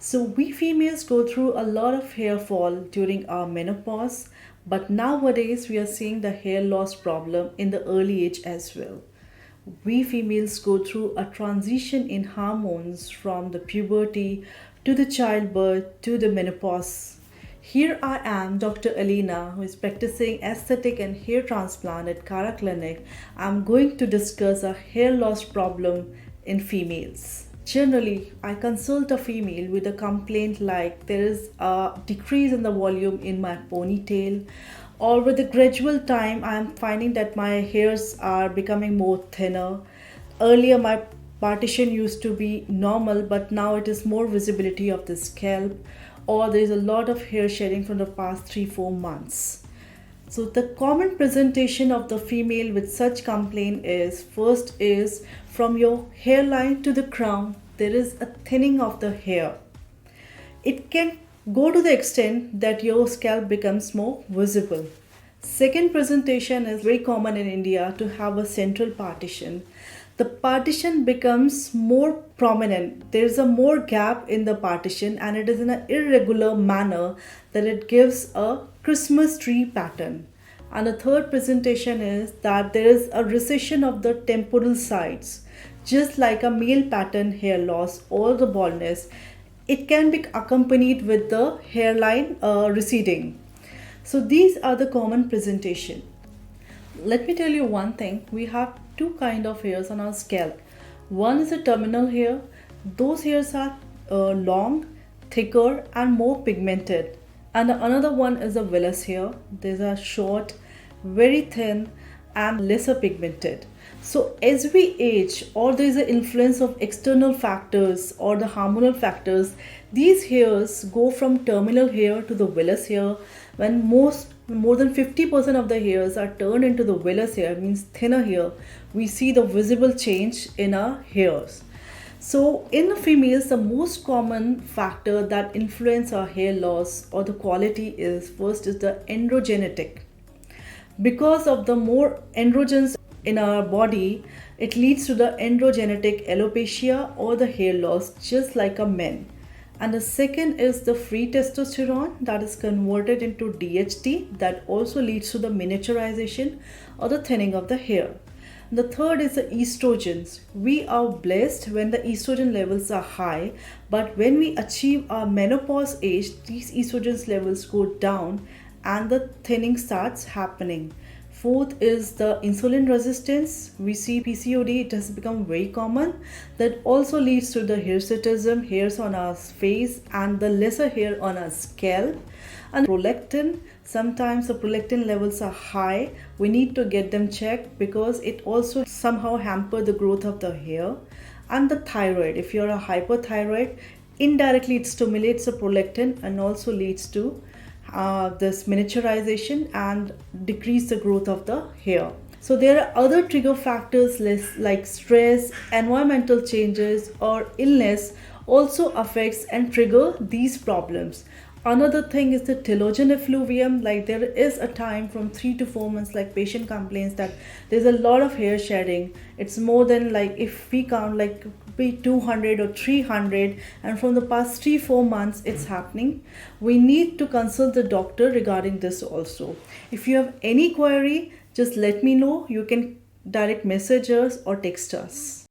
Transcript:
So we females go through a lot of hair fall during our menopause, but nowadays we are seeing the hair loss problem in the early age as well. We females go through a transition in hormones from the puberty to the childbirth to the menopause. Here I am, Dr. Aleena, who is practicing aesthetic and hair transplant at CARA Clinic. I'm going to discuss a hair loss problem in females. Generally, I consult a female with a complaint like there is a decrease in the volume in my ponytail, or with the gradual time, I am finding that my hairs are becoming more thinner. Earlier, my partition used to be normal, but now it is more visibility of the scalp, or there is a lot of hair shedding from the past 3 4 months. So the common presentation of the female with such complaint is first is from your hairline to the crown there is a thinning of the hair. It can go to the extent that your scalp becomes more visible. Second presentation is very common in India to have a central partition. The partition becomes more prominent. There is a more gap in the partition and it is in an irregular manner that it gives a Christmas tree pattern. And the third presentation is that there is a recession of the temporal sides. Just like a male pattern hair loss or the baldness, it can be accompanied with the hairline receding. So these are the common presentation. Let me tell you one thing. We have two kind of hairs on our scalp. One is a terminal hair. Those hairs are long, thicker and more pigmented. And another one is a vellus hair. These are short, very thin and lesser pigmented. So as we age or there is an influence of external factors or the hormonal factors, these hairs go from terminal hair to the vellus hair. When more than 50% of the hairs are turned into the vellus hair, means thinner hair, we see the visible change in our hairs. So in the females, the most common factor that influence our hair loss or the quality is first is the androgenetic. Because of the more androgens in our body, it leads to the androgenetic alopecia or the hair loss just like a men. And the second is the free testosterone that is converted into DHT that also leads to the miniaturization or the thinning of the hair. The third is the estrogens. We are blessed when the estrogen levels are high, but when we achieve our menopause age, these estrogen levels go down and the thinning starts happening. Fourth is the insulin resistance. We see PCOD, it has become very common. That also leads to the hirsutism, hairs on our face and the lesser hair on our scalp. And prolactin, sometimes the prolactin levels are high. We need to get them checked because it also somehow hampers the growth of the hair. And the thyroid, if you're a hyperthyroid, indirectly it stimulates the prolactin and also leads to this miniaturization and decrease the growth of the hair. So there are other trigger factors like stress, environmental changes or illness also affects and trigger these problems. Another thing is the telogen effluvium. Like there is a time from 3 to 4 months, like patient complains that there's a lot of hair shedding. It's more than, like if we count, like be 200 or 300, and from the past 3 4 months it's happening. We need to consult the doctor regarding this also. If you have any query, just let me know. You can direct message us or text us.